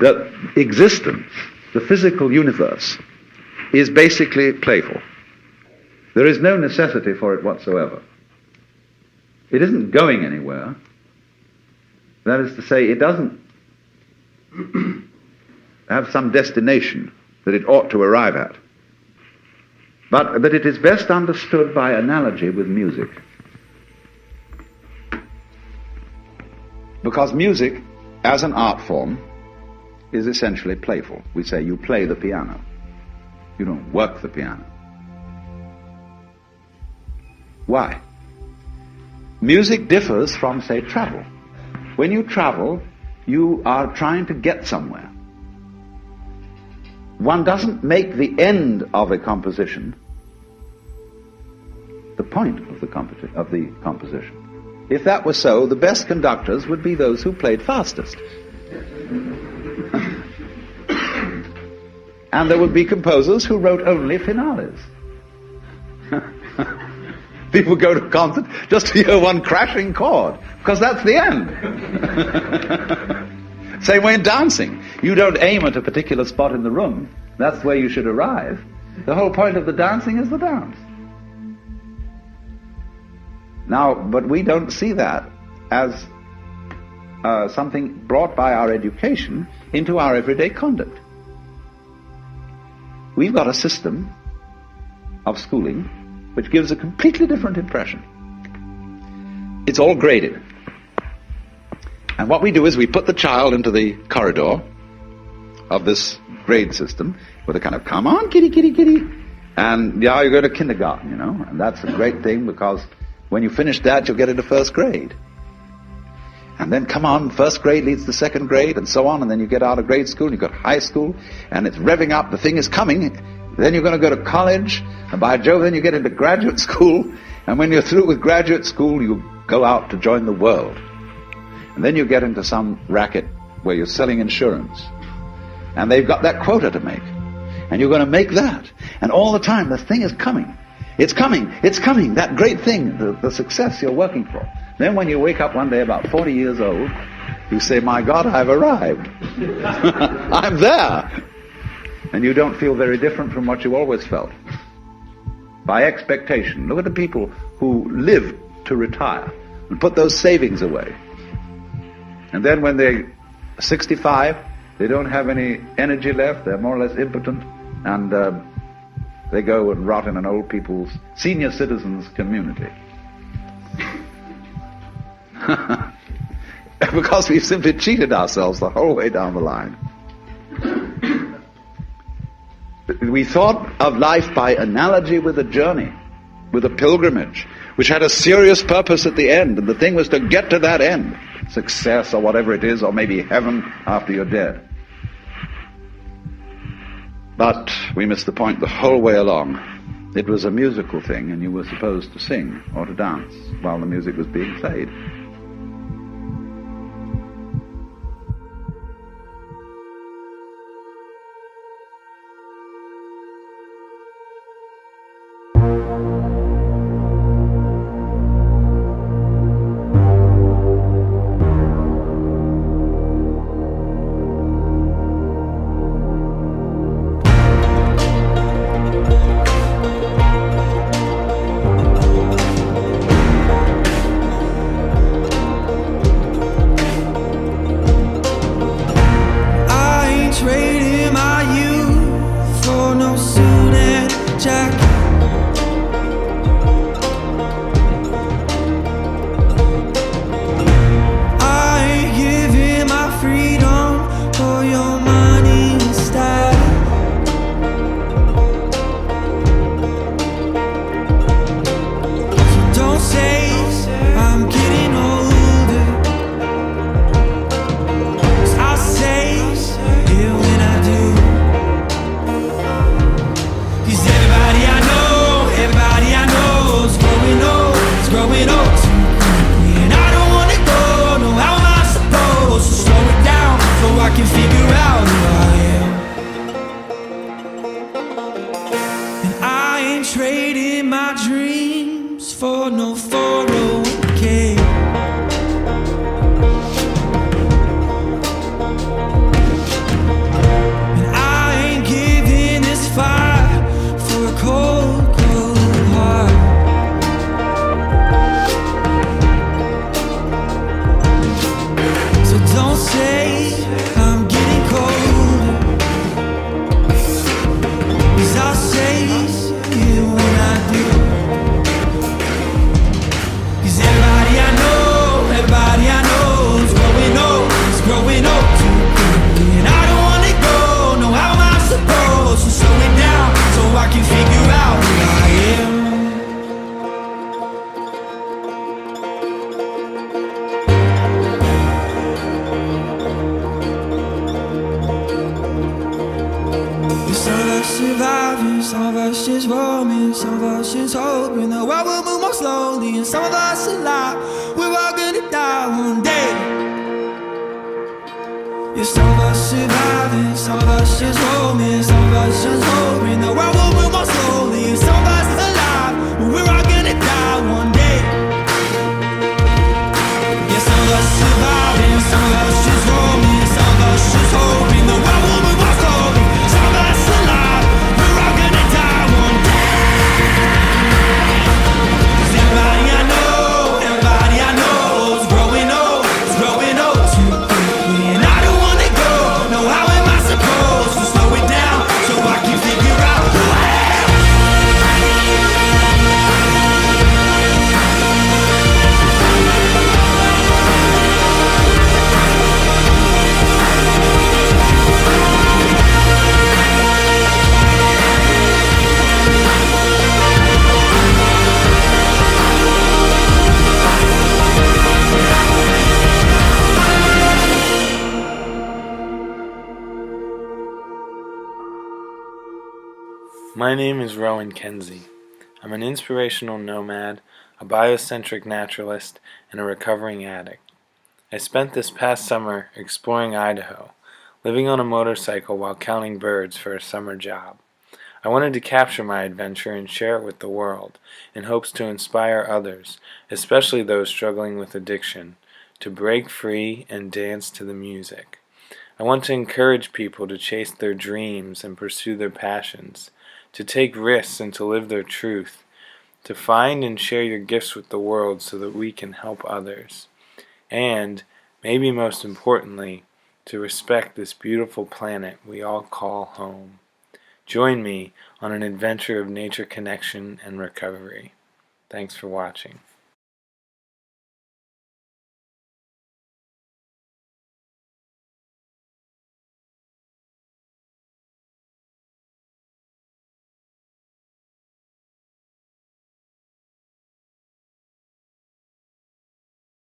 that existence, the physical universe, is basically playful. There is no necessity for it whatsoever. It isn't going anywhere. That is to say, it doesn't have some destination that it ought to arrive at. But that it is best understood by analogy with music. Because music, as an art form, is essentially playful. We say you play the piano. You don't work the piano. Why? Music differs from, say, travel. When you travel, you are trying to get somewhere. One doesn't make the end of a composition the point of the composition. If that were so, the best conductors would be those who played fastest. And there would be composers who wrote only finales. People go to a concert just to hear one crashing chord, because that's the end. Same way in dancing. You don't aim at a particular spot in the room. That's where you should arrive. The whole point of the dancing is the dance. Now, but we don't see that as something brought by our education into our everyday conduct. We've got a system of schooling which gives a completely different impression. It's all graded. And what we do is we put the child into the corridor of this grade system with a kind of, come on, kitty, kitty, kitty. And yeah, you go to kindergarten, you know, and that's a great thing because when you finish that, you'll get into first grade. And then, come on, first grade leads to second grade, and so on, and then you get out of grade school, and you've got high school, and it's revving up, the thing is coming. Then you're going to go to college, and by Jove, then you get into graduate school, and when you're through with graduate school, you go out to join the world. And then you get into some racket where you're selling insurance, and they've got that quota to make, and you're going to make that. And all the time, the thing is coming. It's coming, that great thing, the success you're working for. Then when you wake up one day about 40 years old, you say, my God, I've arrived. I'm there. And you don't feel very different from what you always felt. By expectation. Look at the people who live to retire and put those savings away. And then when they're 65, they don't have any energy left, they're more or less impotent, and they go and rot in an old people's senior citizens community. Because we've simply cheated ourselves the whole way down the line. We thought of life by analogy with a journey, with a pilgrimage, which had a serious purpose at the end, and the thing was to get to that end, success or whatever it is, or maybe heaven after you're dead. But we missed the point the whole way along. It was a musical thing, and you were supposed to sing or to dance while the music was being played. out who I am. Some of us surviving, some of us just roaming, some of us just hoping the world will move more slowly, and some of us alive, we're all gonna die one day. Yeah, some of us surviving, some of us just roaming, some of us just hoping the world will move more slowly, and some of us alive, we're all gonna die one day. Yeah, some of us surviving, some of us just roaming, some of us just hoping the world will move more slowly. Some of us alive, we're all gonna die one day. 'Cause everybody I know is growing old too quickly, and I don't wanna go. No, how am I supposed to slow it down so I can figure out who I am? My name is Rowan Kenzie. I'm an inspirational nomad, a biocentric naturalist, and a recovering addict. I spent this past summer exploring Idaho, living on a motorcycle while counting birds for a summer job. I wanted to capture my adventure and share it with the world, in hopes to inspire others, especially those struggling with addiction, to break free and dance to the music. I want to encourage people to chase their dreams and pursue their passions, to take risks and to live their truth, to find and share your gifts with the world so that we can help others, and, maybe most importantly, to respect this beautiful planet we all call home. Join me on an adventure of nature connection and recovery. Thanks for watching.